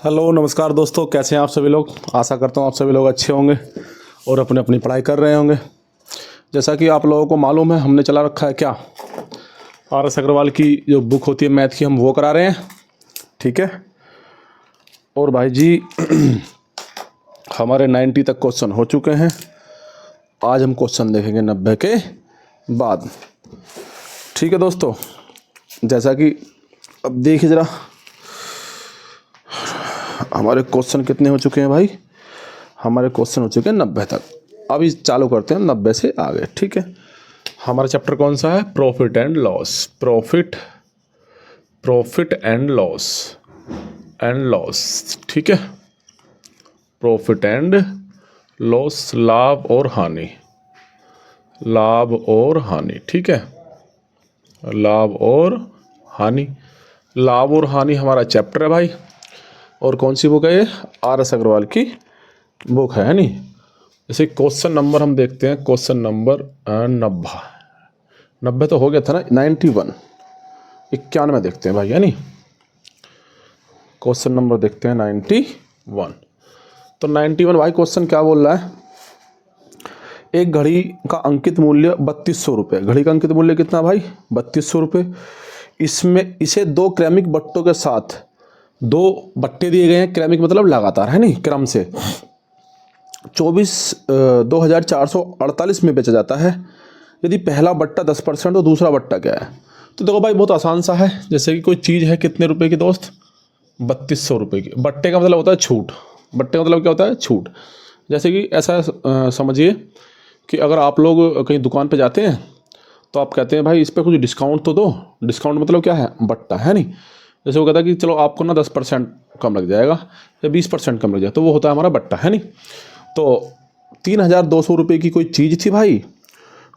Hello नमस्कार दोस्तों, कैसे हैं आप सभी लोग। आशा करता हूँ आप सभी लोग अच्छे होंगे और अपनी अपनी पढ़ाई कर रहे होंगे। जैसा कि आप लोगों को मालूम है, हमने चला रखा है क्या, RS अग्रवाल की जो बुक होती है मैथ की, हम वो करा रहे हैं। ठीक है। और भाई जी हमारे 90 तक क्वेश्चन हो चुके हैं। आज हम क्वेश्चन देखेंगे 90 के बाद। ठीक है दोस्तों, जैसा कि अब देखिए ज़रा हमारे क्वेश्चन कितने हो चुके हैं भाई। हमारे क्वेश्चन हो चुके हैं 90 तक। अभी चालू करते हैं 90 से आगे। ठीक है। हमारा चैप्टर कौन सा है? Profit and loss. Profit and loss. ठीक है। प्रॉफिट एंड लॉस, लाभ और हानि। ठीक है। लाभ और हानि हमारा चैप्टर है भाई। और कौन सी बुक है ये? RS अग्रवाल की बुक है नी। जैसे क्वेश्चन नंबर हम देखते हैं, क्वेश्चन नंबर 90 तो हो गया था ना, 91 91 देखते हैं भाई, है नी। क्वेश्चन नंबर देखते हैं 91। तो 91 भाई क्वेश्चन क्या बोल रहा है? एक घड़ी का अंकित मूल्य 3200 रुपये। घड़ी का अंकित मूल्य कितना भाई? 3200 रुपये। इसमें इसे दो क्रमिक बट्टों के साथ, दो बट्टे दिए गए हैं। क्रमिक मतलब लगातार, है नहीं, क्रम से 24,448 में बेचा जाता है। यदि पहला बट्टा 10% तो दूसरा बट्टा क्या है? तो देखो भाई बहुत आसान सा है। जैसे कि कोई चीज़ है कितने रुपए की दोस्त? 3200 रुपये की। बट्टे का मतलब होता है छूट। बट्टे का मतलब क्या होता है? छूट। जैसे कि ऐसा समझिए कि अगर आप लोग कहीं दुकान पे जाते हैं तो आप कहते हैं भाई इस पर कुछ डिस्काउंट तो दो। डिस्काउंट मतलब क्या है? बट्टा, है नहीं। जैसे वो कहता है कि चलो आपको ना 10% कम लग जाएगा या 20% कम लग जाएगा, तो वो होता है हमारा बट्टा, है नहीं। तो 3200 रुपये की कोई चीज़ थी भाई।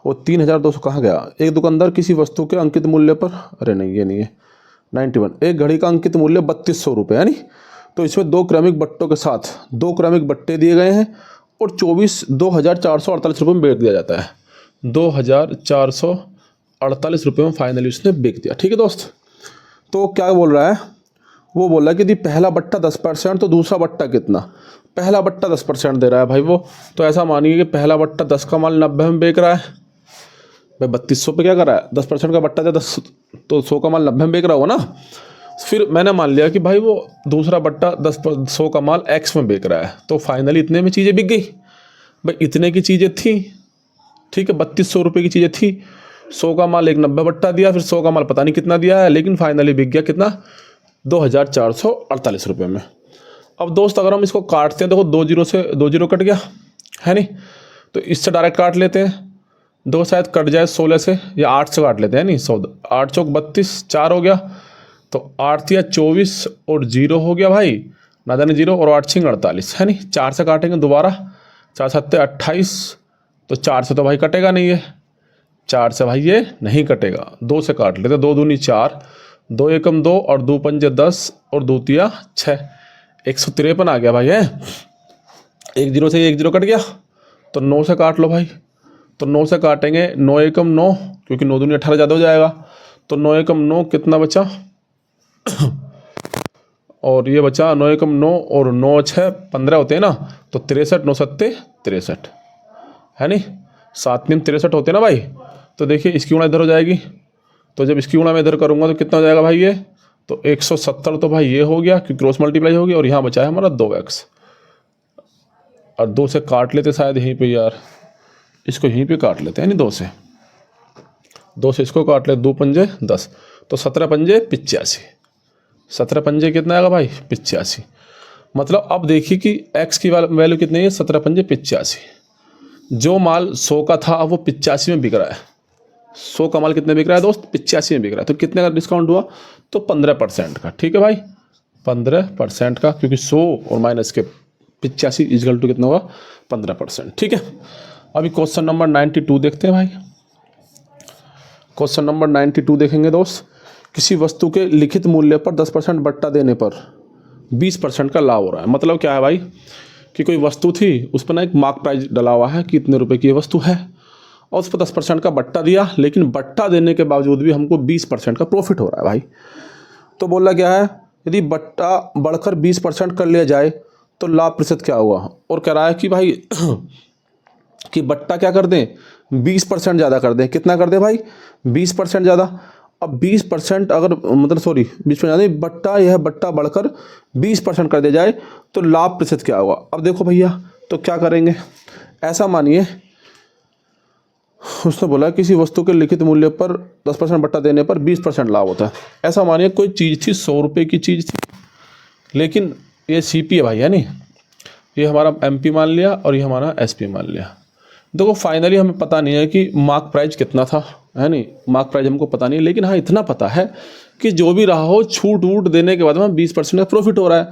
वो 3200 कहाँ गया? एक दुकानदार किसी वस्तु के अंकित मूल्य पर, अरे नहीं ये नहीं है, 91। एक घड़ी का अंकित मूल्य 3200 रुपये, है नहीं। तो इसमें दो क्रमिक बट्टों के साथ दो क्रमिक बट्टे दिए गए हैं और 2,448 रुपये में बेच दिया जाता है। 2,448 रुपये में फाइनली उसने बेच दिया। ठीक है दोस्त। तो क्या बोल रहा है? वो बोल रहा है कि यदि पहला बट्टा 10% तो दूसरा बट्टा कितना? पहला बट्टा 10% दे रहा है भाई वो। तो ऐसा मानिए कि पहला बट्टा 10 का माल 90 में बेच रहा है भाई। 3200 पे क्या कर रहा है? 10% का बट्टा 10 तो 100 का माल 90 में बेच रहा होगा ना। फिर मैंने मान लिया कि भाई वो दूसरा बट्टा 100 का माल X में बेच रहा है। तो फाइनली इतने में चीज़ें बिक गई भाई। इतने की चीज़ें थी, ठीक है, 3200 रुपये की चीज़ें थी। 100 का माल एक 90 बट्टा दिया, फिर 100 का माल पता नहीं कितना दिया है, लेकिन फाइनली बिक गया कितना? 2,448 रुपये में। अब दोस्त अगर हम इसको काटते हैं, देखो 2 जीरो से 2 जीरो कट गया, है नहीं। तो इससे डायरेक्ट काट लेते हैं। दो शायद कट जाए 16 से या 8 से काट लेते हैं, नहीं 100 8 चौक 32, 4 हो गया। तो 8 या 24 और 0 हो गया भाई, ना जाने 0 और 8 छिंग 48, है नहीं। 4 से काटेंगे दोबारा, 4 सत्ते 28। तो 4 से तो भाई कटेगा नहीं है, 4 से भाई ये नहीं कटेगा। 2 से काट लेते, 2 दूनी 4, 2 एकम 2 और 2 पंजे 10 और 2 तिया 6, 153 आ गया भाई है। 1 जीरो से 1 जीरो कट गया, तो 9 से काट लो भाई। तो 9 से काटेंगे, 9 एकम 9, क्योंकि 9 दूनी 18 ज़्यादा हो जाएगा। तो 9 एकम 9 कितना बचा? और ये बचा 9 एकम 9 और 9 6 15 होते हैं ना, तो 63, 9 सत्ते 63, है नहीं। 7 3 63 होते हैं ना भाई। तो देखिए इसकी गुणा इधर हो जाएगी। तो जब इसकी गुणा मैं इधर करूँगा तो कितना हो जाएगा भाई ये? तो 170 तो भाई ये हो गया, क्योंकि क्रॉस मल्टीप्लाई होगी। और यहाँ बचा है हमारा 2x, और 2 से काट लेते शायद यहीं पे यार, इसको यहीं पे काट लेते हैं नहीं। 2 से इसको काट ले, 2 पंजे 10, तो 17 पंजे 85। 17 पंजे कितना आएगा भाई? 85। मतलब अब देखिए कि x की वैल्यू कितनी है? 17 पंजे 85। जो माल 100 का था अब वो 85 में बिक रहा है। 100 का माल कितने बिक रहा है दोस्त? 85 में बिक रहा है। तो कितने का डिस्काउंट हुआ? तो 15% का। ठीक है भाई, 15% का, क्योंकि 100 और माइनस के 85 इजगल टू कितना होगा? 15%। ठीक है। अभी क्वेश्चन नंबर 92 देखते हैं भाई। क्वेश्चन नंबर 92 देखेंगे दोस्त। किसी वस्तु के लिखित मूल्य पर 10% बट्टा देने पर 20% का लाभ हो रहा है। मतलब क्या है भाई कि कोई वस्तु थी, उस पर ना एक मार्क प्राइस डला हुआ है कि इतने रुपए की ये वस्तु है, और उस पर 10% का बट्टा दिया, लेकिन बट्टा देने के बावजूद भी हमको 20% का प्रॉफिट हो रहा है भाई। तो बोला क्या है यदि बट्टा बढ़कर 20% कर लिया जाए तो लाभ प्रतिशत क्या हुआ। और कह रहा है कि भाई कि बट्टा क्या कर दें, 20% ज़्यादा कर दें। कितना कर दें भाई, 20% ज़्यादा। अब 20% अगर मतलब सॉरी 20% ज़्यादा, बट्टा यह बट्टा बढ़कर 20% कर दिया जाए तो लाभ प्रतिशत क्या होगा। अब देखो भैया, तो क्या करेंगे, ऐसा मानिए उसने बोला किसी वस्तु के लिखित मूल्य पर 10% बट्टा देने पर 20% लाभ होता है। ऐसा मानिए कोई चीज़ थी 100 रुपये की चीज़ थी, लेकिन ये सीपी है भाई, है नहीं, ये हमारा एमपी मान लिया और ये हमारा एसपी मान लिया। देखो फाइनली हमें पता नहीं है कि मार्क प्राइस कितना था, है नहीं, मार्क प्राइस हमको पता नहीं है, लेकिन हाँ इतना पता है कि जो भी रहा हो छूट वूट देने के बाद में 20% का प्रॉफिट हो रहा है।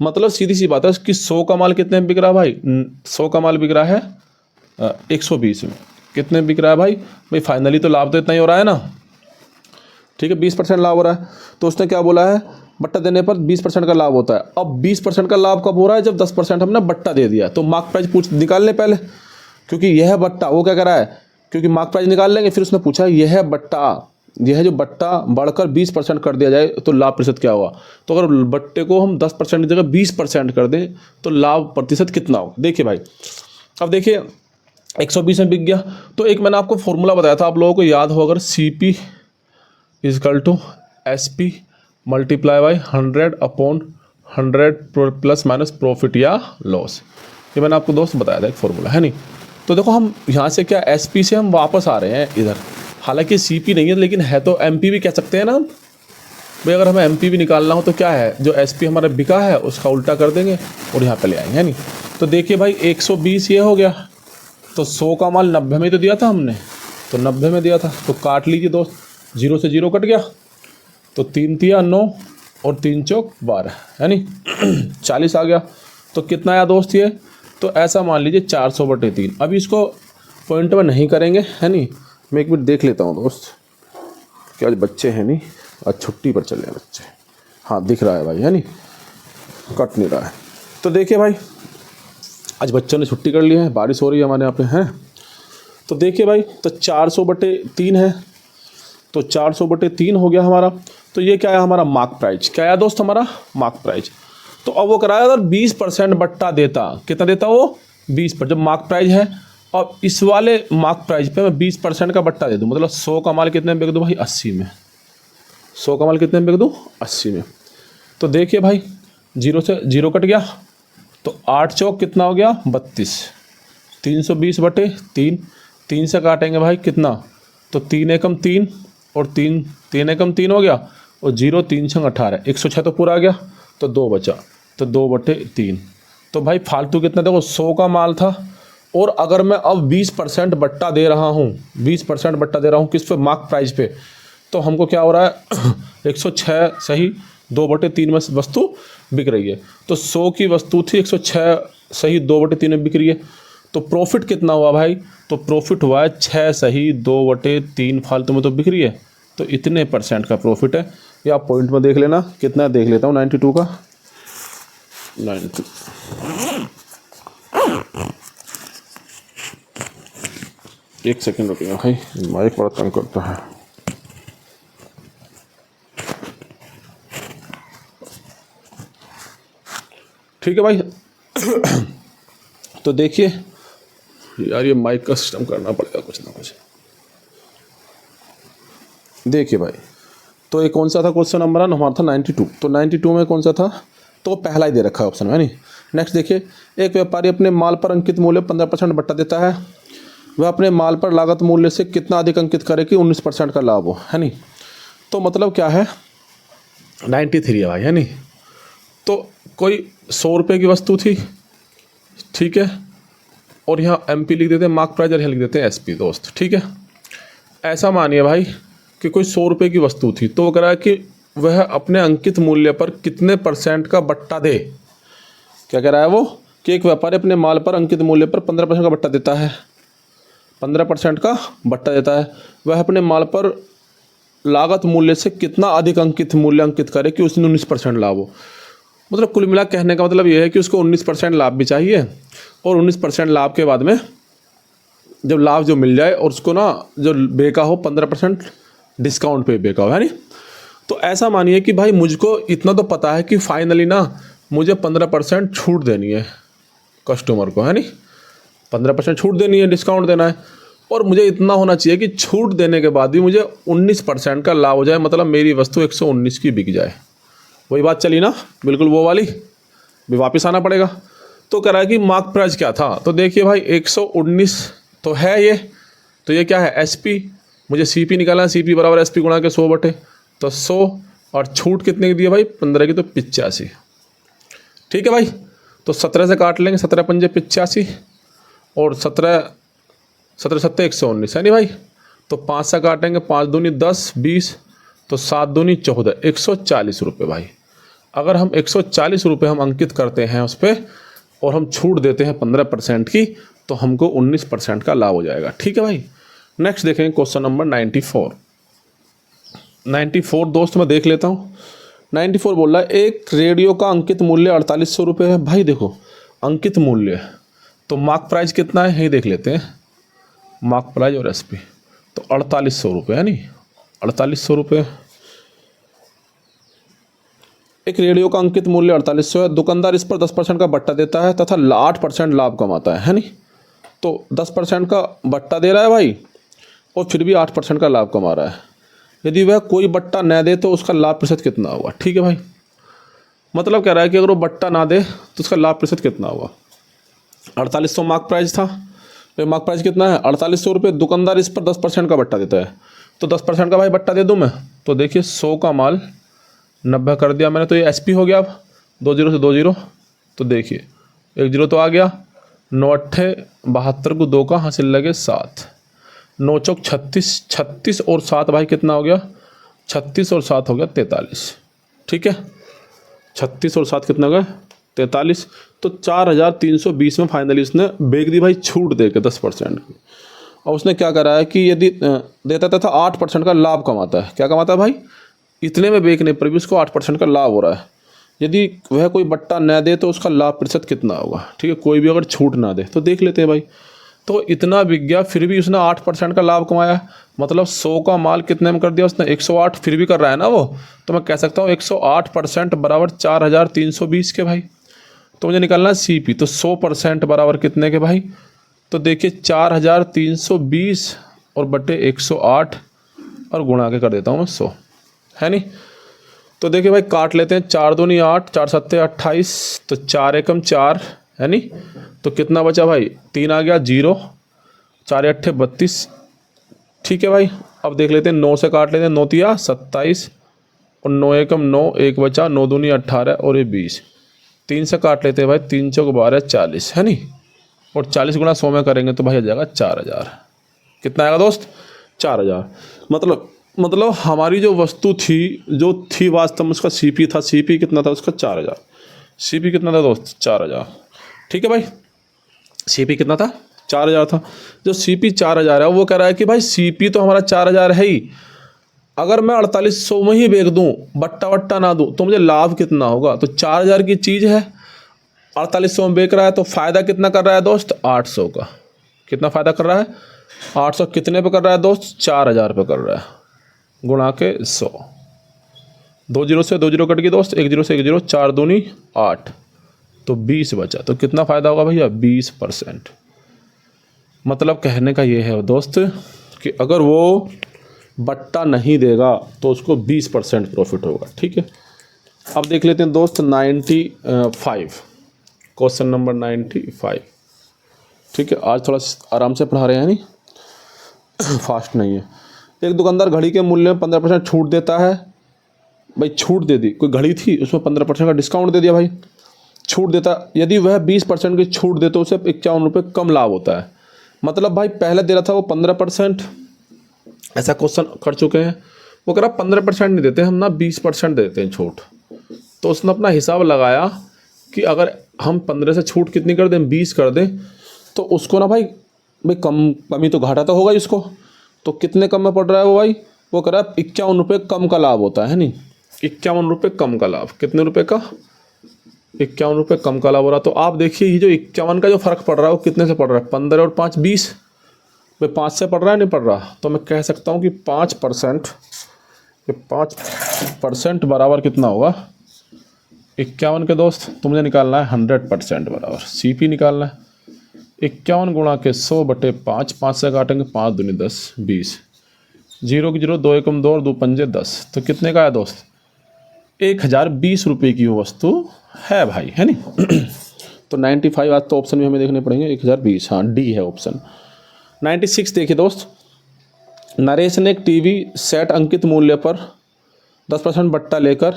मतलब सीधी सी बात है कि 100 का माल कितने में बिक रहा है भाई, 100 का माल बिक रहा है 120 में। कितने बिक रहा है भाई फाइनली तो लाभ तो इतना ही हो रहा है ना, ठीक है, 20% लाभ हो रहा है। तो उसने क्या बोला है, बट्टा देने पर 20% का लाभ होता है। अब 20% का लाभ कब हो रहा है, जब 10% हमने बट्टा दे दिया। तो मार्क प्राइस निकाल लें पहले, क्योंकि यह बट्टा वो क्या कर रहा है, क्योंकि मार्क प्राइस निकाल लेंगे। फिर उसने पूछा यह बट्टा, यह जो बट्टा बढ़कर 20% कर दिया जाए तो लाभ प्रतिशत क्या होगा। तो अगर बट्टे को हम 10% की जगह 20% कर दें तो लाभ प्रतिशत कितना होगा। देखिए भाई, अब देखिए 120 में बिक गया, तो एक मैंने आपको फॉर्मूला बताया था, आप लोगों को याद हो अगर, CP = SP multiply by 100/100 plus minus profit या लॉस। ये मैंने आपको दोस्त बताया था एक फॉर्मूला, है नहीं। तो देखो हम यहाँ से क्या SP से हम वापस आ रहे हैं इधर, हालांकि CP नहीं है लेकिन है तो MP भी कह सकते हैं ना भाई। अगर हमें MP भी निकालना हो तो क्या है, जो SP हमारा बिका है उसका उल्टा कर देंगे और यहाँ पे ले आएंगे, है नहीं। तो देखिए भाई 120 ये हो गया, तो 100 का माल 90 में तो दिया था हमने, तो 90 में दिया था, तो काट लीजिए दोस्त, 0 से 0 कट गया, तो 3 तिया 9 और 3 चौक 12, है नहीं 40 आ गया। तो कितना आया दोस्त ये, तो ऐसा मान लीजिए 400/3। अभी इसको पॉइंट में नहीं करेंगे, है नहीं, मैं एक मिनट देख लेता हूँ दोस्त, क्या आज बच्चे हैं नहीं, आज छुट्टी पर चले हैं बच्चे। हाँ दिख रहा है भाई, है नहीं, कट नहीं रहा है। तो देखिए भाई आज बच्चों ने छुट्टी कर ली है, बारिश हो रही है हमारे यहाँ पे, हैं। तो देखिए भाई, तो 400/3 है, तो 400/3 हो गया हमारा। तो ये क्या है हमारा मार्क प्राइस, क्या है दोस्त हमारा मार्क प्राइस। तो अब वो कराया अगर 20% बट्टा देता, कितना देता वो 20%, जब मार्क प्राइस है। और इस वाले मार्क प्राइस पे मैं 20% का बट्टा दे दूँ, मतलब 100 का माल कितने में बिक दूँ भाई 80 में, 100 का माल कितने में बिक दूँ 80 में। तो देखिए भाई 0 से 0 कट गया, तो 8 चौक कितना हो गया 32, 320/3, 3 से काटेंगे भाई कितना, तो 3 एकम 3 और 3 एकम 3 हो गया, और 0 3 छंग 18, 106 तो पूरा आ गया, तो 2 बचा, तो 2/3। तो भाई फालतू कितना, देखो 100 का माल था, और अगर मैं अब 20% बट्टा दे रहा हूँ, 20% बट्टा दे रहा हूँ किस पे, मार्क प्राइस पे, तो हमको क्या हो रहा है 106 सही 2/3 में वस्तु बिक रही है। तो 100 की वस्तु थी, 106 सही 2/3 में बिक रही है। तो प्रॉफिट कितना हुआ भाई, तो प्रॉफिट हुआ है 6 सही 2/3 फालतू में तो बिक रही है, तो इतने % का प्रॉफिट है। ये आप पॉइंट में देख लेना, कितना देख लेता हूँ 92 का 90, एक सेकंड रुकिएगा भाई, माइक बड़ा तंग करता है। ठीक है भाई तो देखिए यार, ये माइक का सिस्टम करना पड़ेगा कुछ ना कुछ। देखिए भाई, तो ये कौन सा था क्वेश्चन नंबर हमारा था 92, तो 92 में कौन सा था, तो पहला ही दे रखा है ऑप्शन, है नहीं। नेक्स्ट देखिए, एक व्यापारी अपने माल पर अंकित मूल्य 15% बट्टा देता है, वह अपने माल पर लागत मूल्य से कितना अधिक अंकित करे कि 19% का लाभ हो, है नहीं। तो मतलब क्या है 93 है भाई, है नहीं। तो कोई 100 रुपये की वस्तु थी, ठीक है, और यहाँ MP लिख देते हैं मार्क प्राइस, और यहाँ लिख देते हैं SP दोस्त, ठीक है। ऐसा मानिए भाई कि कोई 100 रुपये की वस्तु थी, तो वो कह रहा है कि वह अपने अंकित मूल्य पर कितने % का बट्टा दे। क्या कह रहा है वो, कि एक व्यापारी अपने माल पर अंकित मूल्य पर 15% का बट्टा देता है, 15% का बट्टा देता है, वह अपने माल पर लागत मूल्य से कितना अधिक अंकित मूल्य अंकित करे कि उसने 19% लाभ हो। मतलब कुल मिला कहने का मतलब ये है कि उसको 19% लाभ भी चाहिए, और 19% लाभ के बाद में जब लाभ जो मिल जाए, और उसको ना जो बेका हो 15% डिस्काउंट पे बेका हो, है नहीं। तो ऐसा मानिए कि भाई मुझको इतना तो पता है कि फाइनली ना मुझे 15% छूट देनी है कस्टमर को, है नहीं, 15% छूट देनी है, डिस्काउंट देना है। और मुझे इतना होना चाहिए कि छूट देने के बाद भी मुझे 19% का लाभ हो जाए, मतलब मेरी वस्तु 119 की बिक जाए। वही बात चली ना, बिल्कुल वो वाली, भी वापस आना पड़ेगा। तो कह रहा है कि मार्क प्राइस क्या था, तो देखिए भाई 119 तो है ये, तो ये क्या है एसपी, मुझे सीपी निकालना है, सीपी बराबर एसपी गुणा के 100 बटे, तो 100 और छूट कितने की दी है भाई 15 की, तो 85। ठीक है भाई, तो 17 से काट लेंगे, 17 पंजे 85 और 17 सत्ते 119 है नहीं भाई, तो 5 से काटेंगे, 5 दूनी 10 20, तो 7 दूनी 14, 140 रुपये भाई। अगर हम 140 रुपये हम अंकित करते हैं उस पर और हम छूट देते हैं 15% की, तो हमको 19% का लाभ हो जाएगा। ठीक है भाई, नेक्स्ट देखेंगे क्वेश्चन नंबर 94 दोस्त मैं देख लेता हूँ। 94 बोल रहा है एक रेडियो का अंकित मूल्य 4800 रुपये है। भाई देखो अंकित मूल्य, तो मार्क प्राइस कितना है यही देख लेते हैं, मार्क प्राइस और एसपी, तो 4800 रुपये है नहीं, 4800 रुपये। एक रेडियो का अंकित मूल्य 4800 है, दुकानदार इस पर 10% का बट्टा देता है तथा 8% लाभ कमाता है नहीं, तो 10% का बट्टा दे रहा है भाई और फिर भी 8% का लाभ कमा रहा है। यदि वह कोई बट्टा न दे तो उसका लाभ प्रतिशत कितना होगा। ठीक है भाई, मतलब कह रहा है कि अगर वो बट्टा ना दे तो उसका लाभ प्रतिशत कितना होगा। 4800 मार्क प्राइस था, तो मार्क प्राइस कितना है 4800 रुपये, दुकानदार इस पर 10% का बट्टा देता है, तो 10% का भाई बट्टा दे दूँ मैं, तो देखिए 100 का माल 90 कर दिया मैंने, तो ये एसपी हो गया। अब 20 से 20, तो देखिए 1 0 तो आ गया, 9 8 72 को 2 का हासिल लगे 7, 9 चौक 36, 36 और 7 भाई कितना हो गया, 36 और 7 हो गया 43। ठीक है, 36 और 7 कितना हो गया 43, तो 4320 में फाइनली उसने बेच दी भाई छूट दे के 10% की। और उसने क्या करा है कि यदि देता था 8% का लाभ कमाता है, क्या कमाता है भाई, इतने में बेचने पर भी उसको 8% का लाभ हो रहा है। यदि वह कोई बट्टा न दे तो उसका लाभ प्रतिशत कितना होगा। ठीक है, कोई भी अगर छूट ना दे तो देख लेते हैं भाई, तो इतना बिक गया फिर भी उसने 8% का लाभ कमाया, मतलब 100 का माल कितने में कर दिया उसने 108, फिर भी कर रहा है ना वो, तो मैं कह सकता हूँ 108% बराबर 4320 के भाई। तो मुझे निकालना है सीपी, तो 100% बराबर कितने के भाई, तो देखिए 4320 और बटे 108 और गुणा के कर देता हूँ मैं 100, है नहीं। तो देखिए भाई काट लेते हैं, 4 दूनी 8, 4 सत्ते 28, तो 4 एकम 4 है नहीं, तो कितना बचा भाई 3 आ गया 0, 4 8 32। ठीक है भाई, अब देख लेते हैं 9 से काट लेते हैं, 9 तिया 27 और 9 एकम 9, 1 बचा, 9 दूनी 18 और ये 20। 3 से काट लेते हैं भाई, 3 चौक 12 40 है नहीं, और 40 गुणा 100 में करेंगे तो भाई आ जाएगा 4000। कितना आएगा दोस्त 4000। मतलब हमारी जो वस्तु थी जो थी वास्तव में उसका सीपी था, सीपी कितना था उसका 4000, सीपी कितना था दोस्त 4000। ठीक है भाई, सीपी कितना था 4000 था। जो सीपी 4000 है वो कह रहा है कि भाई सीपी तो हमारा 4000 है ही, अगर मैं 4800 में ही बेच दूँ, बट्टा वट्टा ना दूँ, तो मुझे लाभ कितना होगा। तो 4000 की चीज़ है, 4800 में बेच रहा है, तो फ़ायदा कितना कर रहा है दोस्त 800 का। कितना फ़ायदा कर रहा है 800, कितने पे कर रहा है दोस्त 4000 पे कर रहा है, गुणा के 100। 2 0 से 2 0 कट गई दोस्त, 1 0 से 1 0, 4 दूनी 8, तो 20 बचा, तो कितना फ़ायदा होगा भैया 20%। मतलब कहने का ये है दोस्त कि अगर वो बट्टा नहीं देगा तो उसको 20% प्रॉफिट होगा। ठीक है, अब देख लेते हैं दोस्त 95, क्वेश्चन नंबर 95। ठीक है, आज थोड़ा आराम से पढ़ा रहे हैं नहीं फास्ट नहीं है। एक दुकानदार घड़ी के मूल्य में 15% छूट देता है। भाई छूट दे दी, कोई घड़ी थी उसमें 15% का डिस्काउंट दे दिया भाई, छूट देता, यदि वह 20% की छूट दे तो उसे 51 रुपये कम लाभ होता है। मतलब भाई पहले दे रहा था वो 15%, ऐसा क्वेश्चन कर चुके हैं, वो कह रहा 15% नहीं देते हम ना 20% देते हैं छूट। तो उसने अपना हिसाब लगाया कि अगर हम 15 से छूट कितनी कर दें 20 कर दें, तो उसको ना भाई कमी तो घाटा तो होगा ही उसको। तो कितने कम में पड़ रहा है वो भाई, वो कह रहा है 51 रुपये कम का लाभ होता है नहीं, 51 रुपये कम का लाभ, कितने रुपये का 51 रुपये कम का लाभ हो रहा। तो आप देखिए ये जो 51 का जो फ़र्क पड़ रहा है वो कितने से पड़ रहा है 15 और 5 20, भाई 5 से पड़ रहा है नहीं पड़ रहा। तो मैं कह सकता हूँ कि 5%, ये 5 परसेंट बराबर कितना होगा 51 के दोस्त। तो मुझे निकालना है 100% बराबर CP निकालना है। 51 गुणा के 100/5, 5 से काटेंगे 5 दूनी 10 20, 0 की 0, 2 एकम 2 और 2 पंजे 10। तो कितने का है दोस्त 1020 रुपये की वो वस्तु है भाई, है नहीं। तो 95 आज तो ऑप्शन में हमें देखने पड़ेंगे। 1020, हाँ डी है ऑप्शन। 96 देखिए दोस्त, नरेश ने एक टीवी सेट अंकित मूल्य पर 10% बट्टा लेकर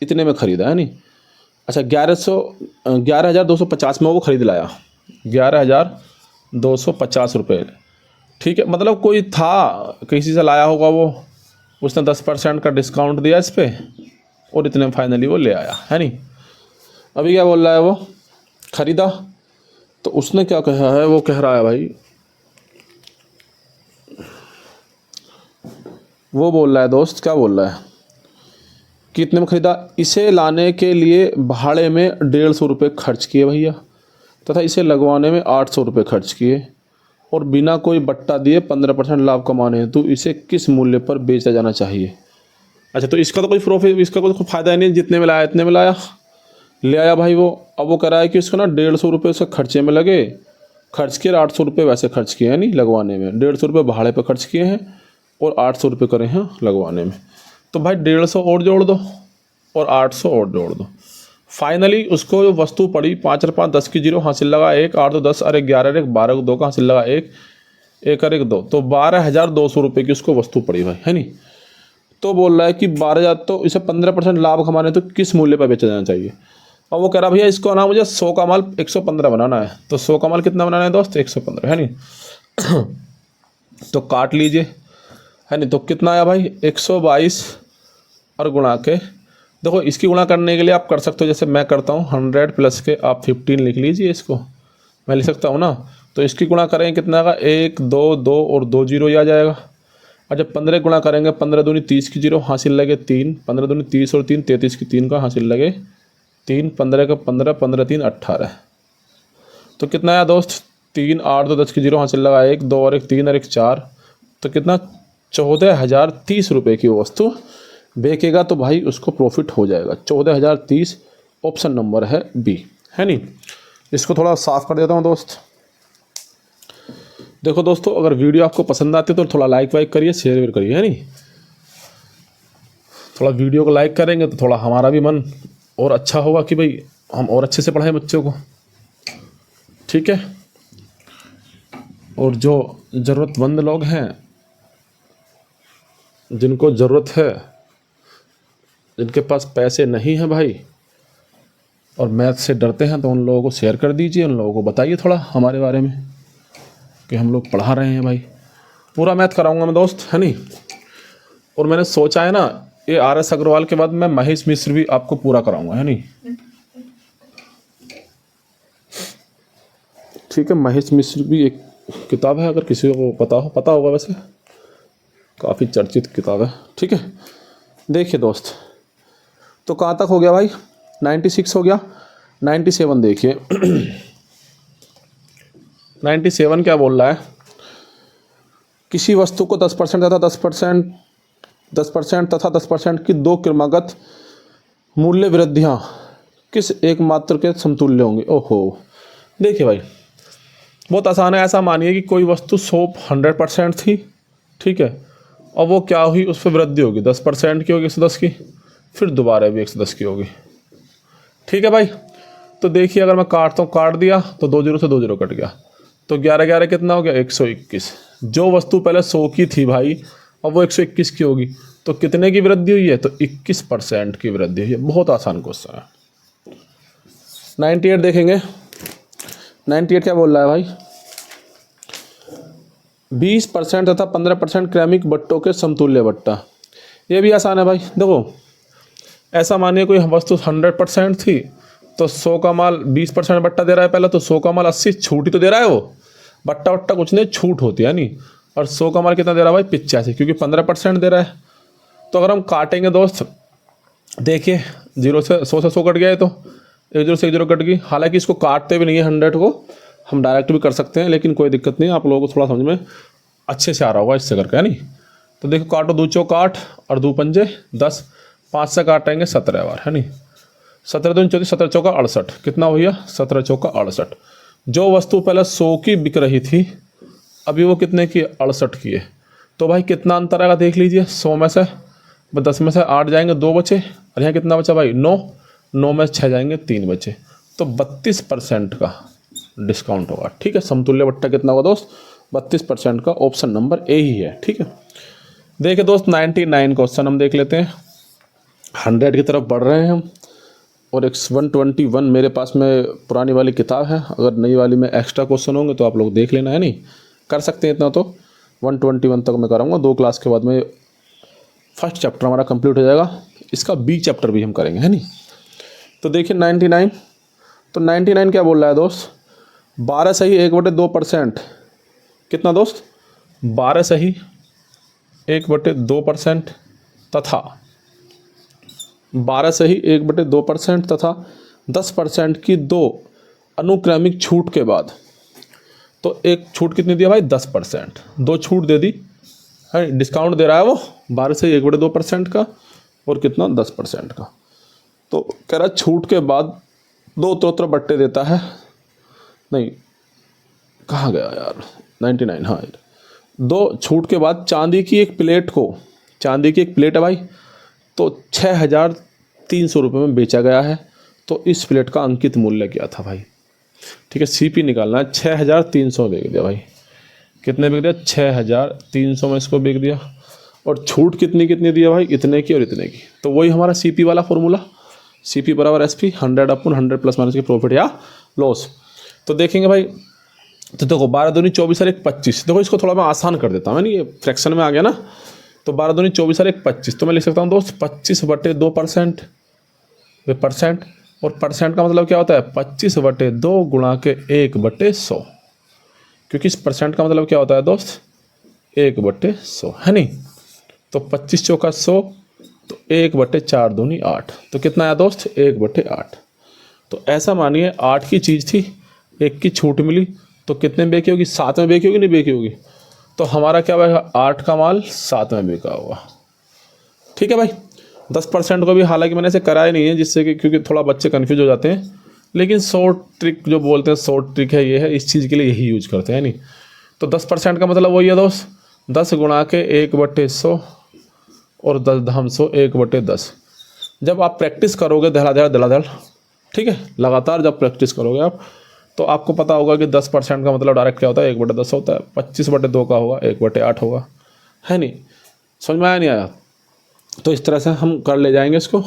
इतने में खरीदा, है नहीं। अच्छा 11,250 में वो खरीद लाया, 11,250 रुपये, ठीक है। मतलब कोई था किसी से लाया होगा वो, उसने 10% का डिस्काउंट दिया इस पर और इतने में फाइनली वो ले आया, है नहीं। अभी क्या बोल रहा है वो, खरीदा। तो उसने क्या कहा है, वो कह रहा है भाई, वो बोल रहा है दोस्त, क्या बोल रहा है, कितने में खरीदा। इसे लाने के लिए भाड़े में 150 रुपये खर्च किए भैया, तथा इसे लगवाने में 800 रुपये खर्च किए और बिना कोई बट्टा दिए 15% लाभ कमाने हेतु इसे किस मूल्य पर बेचा जाना चाहिए। अच्छा तो इसका तो कोई प्रॉफिट, इसका कोई फ़ायदा नहीं, जितने में लाया इतने में लाया, ले आया भाई वो। अब वो कह रहा है कि उसको ना 150 रुपये उसके खर्चे में लगे, खर्च किए 800 रुपये वैसे खर्च किए हैं नहीं लगवाने में, 150 रुपये भाड़े पर खर्च किए हैं और 800 रुपये करे हैं लगवाने में। तो भाई 150 और जोड़ दो और 800 और जोड़ दो। फाइनली उसको जो वस्तु पड़ी 5 और 5 10 की 0 हासिल लगा 1, 8 2 10 अरे 11 1 12 को 2 का हासिल लगा 1, 1 और 1 2, तो 12,200 रुपये की उसको वस्तु पड़ी भाई, है नहीं। तो बोल रहा है कि 12,000, तो इसे 15% लाभ कमाने तो किस मूल्य पर बेचा जाना चाहिए। और वो कह रहा भैया इसको ना मुझे 100 का माल 115 बनाना है। तो 100 का माल कितना बनाना है दोस्त 115, है नहीं। तो काट लीजिए, है नहीं। तो कितना आया भाई 122 और गुणा के, देखो इसकी गुणा करने के लिए आप कर सकते हो जैसे मैं करता हूँ, 100 प्लस के आप 15 लिख लीजिए, इसको मैं लिख सकता हूँ ना। तो इसकी गुणा करेंगे कितना का 1 2 2 और 2 0 ही आ जाएगा। और जब 15 गुणा करेंगे 15 दूनी 30 की 0 हासिल लगे 3, 15 दूनी 30 और 3 33 की 3 का हासिल लगे 3, 15 का 15, 15 3 18। तो कितना आया दोस्त 3 8 2 10 की 0 हासिल लगा 1 2 और 1 3 और 1 4। तो कितना 14,030 रुपये की वस्तु बेचेगा तो भाई उसको प्रॉफिट हो जाएगा। 14,030 ऑप्शन नंबर है बी, है नहीं। इसको थोड़ा साफ कर देता हूँ दोस्त। देखो दोस्तों, अगर वीडियो आपको पसंद आती है तो थोड़ा लाइक वाइक करिए, शेयर भी करिए, है नहीं। थोड़ा वीडियो को लाइक करेंगे तो थोड़ा हमारा भी मन और अच्छा होगा कि भाई हम और अच्छे से पढ़ाएं बच्चों को, ठीक है। और जो ज़रूरतमंद लोग हैं, जिनको ज़रूरत है, जिनके पास पैसे नहीं हैं भाई और मैथ से डरते हैं, तो उन लोगों को शेयर कर दीजिए, उन लोगों को बताइए थोड़ा हमारे बारे में कि हम लोग पढ़ा रहे हैं भाई। पूरा मैथ कराऊंगा मैं दोस्त, है नहीं। और मैंने सोचा है ना, ये RS अग्रवाल के बाद मैं महेश मिश्र भी आपको पूरा कराऊंगा, है नहीं। ठीक है, महेश मिश्र भी एक किताब है, अगर किसी को पता होगा, वैसे काफ़ी चर्चित किताब है, ठीक है। देखिए दोस्त, तो कहाँ तक हो गया भाई 96 हो गया। 97 देखिए 97 क्या बोल रहा है, किसी वस्तु को 10% तथा 10% तथा 10% की 2 क्रमागत मूल्य वृद्धियाँ किस एकमात्र के समतुल्य होंगे। ओहो, देखिए भाई बहुत आसान है। ऐसा मानिए कि कोई वस्तु 100% थी, ठीक है, और वो क्या हुई, उस पर वृद्धि होगी, 10% की होगी 110 की, फिर दोबारा भी 110 की होगी, ठीक है भाई। तो देखिए अगर मैं काटता हूँ, काट दिया तो 2 0 से 2 0 कट गया, तो 11 11 कितना हो गया 121। जो वस्तु पहले 100 की थी भाई, अब वो 121 की होगी, तो कितने की वृद्धि हुई है, तो 21% की वृद्धि हुई है। बहुत आसान क्वेश्चन है। 98 देखेंगे। 98 क्या बोल रहा है भाई, 20% तथा 15% क्रमिक बट्टों के समतुल्य बट्टा। ये भी आसान है भाई। देखो ऐसा मानिए कोई वस्तु 100% थी, तो 100 का माल 20% बट्टा दे रहा है पहले, तो 100 का माल 80 छूट ही तो दे रहा है, वो बट्टा वट्टा कुछ नहीं, छूट होती है नहीं। और 100 का माल कितना दे रहा है भाई 85, क्योंकि 15% दे रहा है। तो अगर हम काटेंगे दोस्त, देखिए 0 से 100 से 100 कट गया है, तो 1 0 से 1 0 कट गई। हालांकि इसको काटते भी नहीं है 100 को, हम डायरेक्ट भी कर सकते हैं, लेकिन कोई दिक्कत नहीं, आप लोगों को थोड़ा समझ में अच्छे से आ रहा होगा इससे करके, है नहीं। तो देखो काटो 2 चौक 8 और 2 पंजे 10, 5 से काटेंगे 17 बार, है नहीं। 17 दूनी 34, 17 चौका 68, कितना भैया 17 चौका 68। जो वस्तु पहले 100 की बिक रही थी अभी वो कितने की 68 की है। तो भाई कितना अंतर आएगा देख लीजिए, 100 में से 10 में से 8 जाएंगे 2 बचे, और यहाँ कितना बचा भाई 9, 9 में से 6 जाएंगे 3 बचे, तो 32% का डिस्काउंट होगा। ठीक है, समतुल्य बट्टा कितना होगा दोस्त 32% का, ऑप्शन नंबर ए ही है। ठीक है, देखिए दोस्त 99 क्वेश्चन हम देख लेते हैं। 100 की तरफ बढ़ रहे हैं हम, और 121 मेरे पास में पुरानी वाली किताब है, अगर नई वाली में एक्स्ट्रा क्वेश्चन होंगे तो आप लोग देख लेना, है नहीं, कर सकते हैं इतना। तो 121 तक मैं कराऊंगा, 2 क्लास के बाद में फर्स्ट चैप्टर हमारा कंप्लीट हो जाएगा, इसका बी चैप्टर भी हम करेंगे, है नहीं। तो देखिए 99, तो 99 क्या बोल रहा है दोस्त, 12 सही 1/2%, कितना दोस्त 12 सही 1/2% तथा 12 सही 1/2% तथा 10% की 2 अनुक्रमिक छूट के बाद, तो एक छूट कितनी दिया भाई 10%, 2 छूट दे दी, है डिस्काउंट दे रहा है वो 12 से 1/2% का और कितना 10% का। तो कह रहा छूट के बाद 2 उत्तरोत्तर बट्टे देता है, नहीं कहाँ गया यार 99, हाँ 2 छूट के बाद चांदी की एक प्लेट को, चांदी की एक प्लेट है भाई, तो 6,300 रुपये में बेचा गया है। तो इस प्लेट का अंकित मूल्य क्या था भाई। ठीक है, सीपी निकालना है, 6,300 बेच दिया भाई, कितने बेच दिया 6,300 में इसको बेच दिया, और छूट कितनी कितनी दिया भाई इतने की और इतने की। तो वही हमारा सीपी वाला फॉर्मूला, सीपी बराबर एसपी 100/100 प्लस माइनस की प्रॉफिट या लॉस। तो देखेंगे भाई, तो देखो 12 दूनी 24 और 1 25, देखो इसको थोड़ा मैं आसान कर देता हूँ, ये फ्रैक्शन में आ गया ना। तो 12 दूनी 24 और 1 25, तो मैं लिख सकता हूँ दोस्त 25/2%, परसेंट, और परसेंट का मतलब क्या होता है 25/2 गुणा के 1/100, क्योंकि इस परसेंट का मतलब क्या होता है दोस्त 1/100, है नहीं। तो 25 चौका 100, तो 1/4 दूनी 8, तो कितना आया दोस्त 1/8। तो ऐसा मानिए 8 की चीज़ थी, 1 की छूट मिली, तो कितने में बेची होगी 7 में बेची होगी, नहीं बेची होगी। तो हमारा क्या होगा 8 का माल 7 में बिका होगा। ठीक है भाई, 10% को भी हालांकि मैंने ऐसे कराया नहीं है, जिससे कि क्योंकि थोड़ा बच्चे कन्फ्यूज हो जाते हैं, लेकिन शॉर्ट ट्रिक जो बोलते हैं शॉर्ट ट्रिक है, ये है इस चीज़ के लिए यही यूज करते हैं नहीं। तो 10% का मतलब वही है दोस्त 10 गुणा के 1/100 और 10 1/10। जब आप प्रैक्टिस करोगे धड़ाधड़, ठीक है, लगातार जब प्रैक्टिस करोगे आप, तो आपको पता होगा कि 10% का मतलब डायरेक्ट क्या होता है 1/10 होता है, 25/2 का होगा 1/8 होगा, है नहीं। समझ में आया नहीं आया। तो इस तरह से हम कर ले जाएंगे इसको।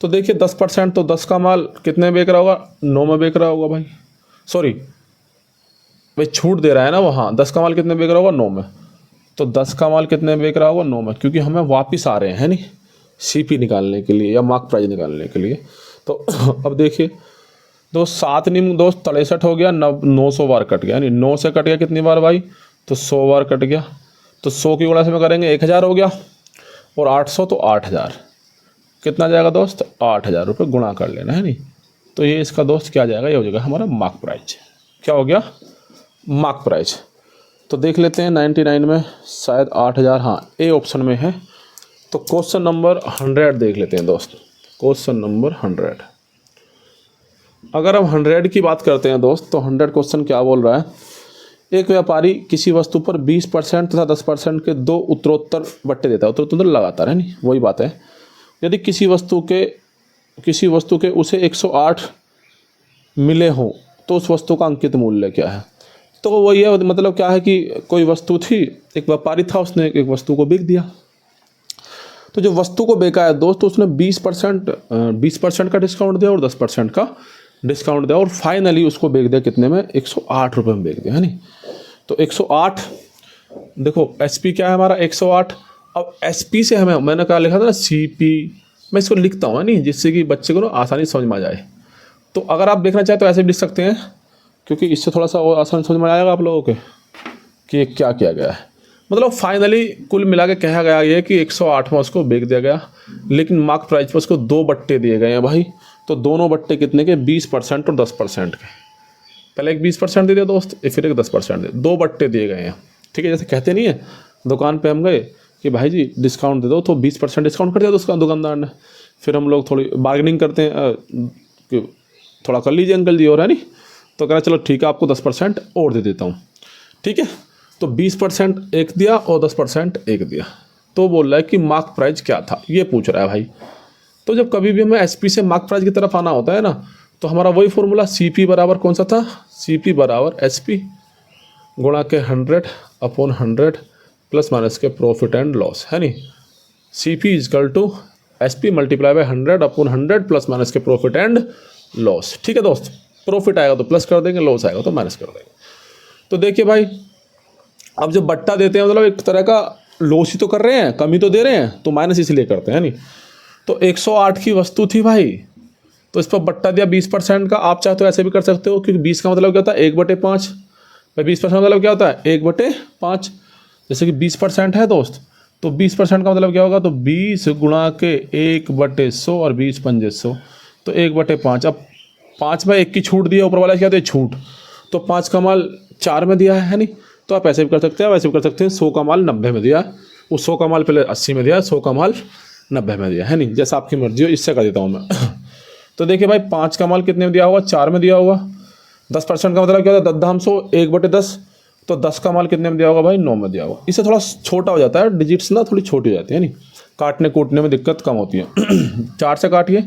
तो देखिए 10%, तो 10 का माल कितने बेच रहा होगा 9 में बेच रहा होगा भाई, सॉरी भाई छूट दे रहा है ना वो, हाँ 10 का माल कितने बेच रहा होगा 9 में, तो 10 का माल कितने में बेच रहा होगा 9 में, क्योंकि हमें वापस आ रहे हैं, है नहीं, सीपी निकालने के लिए या मार्क प्राइस निकालने के लिए। तो अब देखिए दोस्त 7 निम दोस्त 63 हो गया, 900 बार कट गया, यानी 9 से कट गया कितनी बार भाई, तो 100 बार कट गया। तो 100 की गुणा से में करेंगे 1000 हो गया, और 800 तो 8000, कितना जाएगा दोस्त 8000 रुपये गुणा कर लेना, है नहीं। तो ये इसका दोस्त क्या जाएगा, ये हो जाएगा हमारा मार्क प्राइस। क्या हो गया मार्क प्राइस। तो देख लेते हैं 99 में शायद 8000, हाँ ए ऑप्शन में है। तो क्वेश्चन नंबर 100 देख लेते हैं दोस्त, क्वेश्चन नंबर 100। अगर हम 100 की बात करते हैं दोस्त, तो 100 क्वेश्चन क्या बोल रहा है, एक व्यापारी किसी वस्तु पर 20% तथा 10% के 2 उत्तरोत्तर बट्टे देता है, उत्तरोत्तर लगातार, है नहीं, वही बात है। यदि किसी वस्तु के उसे 108 मिले हों तो उस वस्तु का अंकित मूल्य क्या है। तो वही है, मतलब क्या है कि कोई वस्तु थी, एक व्यापारी था, उसने एक वस्तु को बेच दिया। तो जो वस्तु को बेचा है दोस्त, उसने 20% का डिस्काउंट दिया और 10% का डिस्काउंट दिया, और फाइनली उसको बेच दिया कितने में 108 रुपये में बेच दिया, है नहीं। तो 108, देखो एसपी क्या है हमारा 108। अब एसपी से हमें, मैंने क्या लिखा था ना सीपी, मैं इसको लिखता हूँ नहीं, जिससे कि बच्चे को ना आसानी समझ में आ जाए। तो अगर आप देखना चाहें तो ऐसे भी लिख सकते हैं, क्योंकि इससे थोड़ा सा और आसान समझ में आएगा आप लोगों के कि क्या किया गया है। मतलब फाइनली कुल मिला के कहा गया ये कि 108 में उसको बेच दिया गया, लेकिन मार्क प्राइस पर उसको 2 बट्टे दिए गए हैं भाई। तो दोनों बट्टे कितने के 20% और 10% के, पहले एक 20% दे दिया दोस्त, फिर एक 10% दे, 2 बट्टे दिए गए हैं। ठीक है, जैसे कहते नहीं है दुकान पे हम गए कि भाई जी डिस्काउंट दे दो, तो 20% डिस्काउंट कर दिया उसका दुकानदार ने। फिर हम लोग थोड़ी बार्गेनिंग करते हैं कि थोड़ा कर लीजिए अंकल जी, और है नहीं, तो कहना चलो ठीक है आपको 10% और दे देता हूँ, ठीक है। तो 20% एक दिया और 10% एक दिया। तो बोल रहा है कि मार्क प्राइस क्या था, ये पूछ रहा है भाई। तो जब कभी भी हमें एसपी से मार्क प्राइस की तरफ आना होता है ना, तो हमारा वही फॉर्मूला सीपी बराबर कौन सा था, सीपी बराबर एसपी गुणा के 100/100 प्लस माइनस के प्रॉफिट एंड लॉस, है नहीं। CP is equal to SP multiply by 100/100 plus minus के प्रॉफिट एंड लॉस, ठीक है दोस्त। प्रॉफिट आएगा तो प्लस कर देंगे, लॉस आएगा तो माइनस कर देंगे। तो देखिए भाई, अब जब बट्टा देते हैं मतलब एक तरह का लॉस ही तो कर रहे हैं, कमी तो दे रहे हैं, तो माइनस इसलिए करते हैं, नहीं। तो 108 की वस्तु थी भाई, तो इस पर बट्टा दिया 20% का। आप चाहे तो ऐसे भी कर सकते हो, क्योंकि 20 का मतलब क्या होता है 1/5, भाई 20% मतलब क्या होता है 1/5। जैसे कि 20% है दोस्त, तो 20% का मतलब क्या होगा, तो 20 गुणा के 1/100 और 20 पंजे 100, तो 1/5। अब 5/1 की छूट दी है, ऊपर वाला क्या होता है छूट, तो 5 का माल 4 में दिया है नहीं। तो आप ऐसे भी कर सकते हैं, वैसे भी कर सकते हैं। 100 का माल 90 में दिया, वो 100 का माल पहले 80 में दिया, 100 का माल 90 में दिया, है नहीं। जैसा आपकी मर्जी हो, इससे कर देता हूँ मैं। तो देखिए भाई, 5 का माल कितने में दिया होगा, 4 में दिया होगा। 10% का मतलब क्या होता है 10/100, 1/10, तो 10 का माल कितने में दिया होगा भाई 9 में दिया होगा। इससे थोड़ा छोटा हो जाता है, डिजिट्स ना थोड़ी छोटी हो जाती है, नहीं काटने कूटने में दिक्कत कम होती है। 4 से काटिए,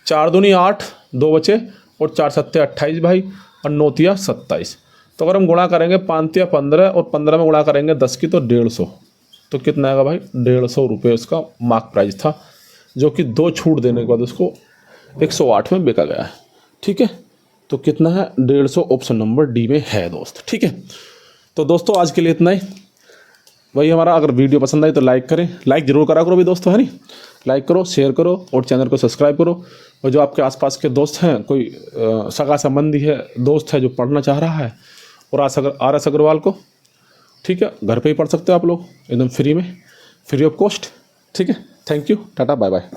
4 दूनी 8, 2 बचे, और 4 सत्ते 28 भाई, और 9 तिया 27। तो अगर हम गुणा करेंगे 5 तिया 15, और 15 में गुणा करेंगे 10 की, तो 150। तो कितना आएगा भाई 150 रुपये उसका मार्क प्राइस था, जो कि 2 छूट देने के बाद उसको 108 में बेचा गया है, ठीक है। तो कितना है 150, ऑप्शन नंबर डी में है दोस्त, ठीक है। तो दोस्तों आज के लिए इतना ही। वही हमारा, अगर वीडियो पसंद आई तो लाइक करें, लाइक जरूर करा करो भी दोस्तों, है नहीं। लाइक करो, शेयर करो, और चैनल को सब्सक्राइब करो। और जो आपके आसपास के दोस्त हैं, कोई सगा संबंधी है, दोस्त है जो पढ़ना चाह रहा है, और RS अग्रवाल को, ठीक है, घर पे ही पढ़ सकते हो आप लोग एकदम फ्री में, फ्री ऑफ कॉस्ट, ठीक है। थैंक यू, टाटा, बाय बाय।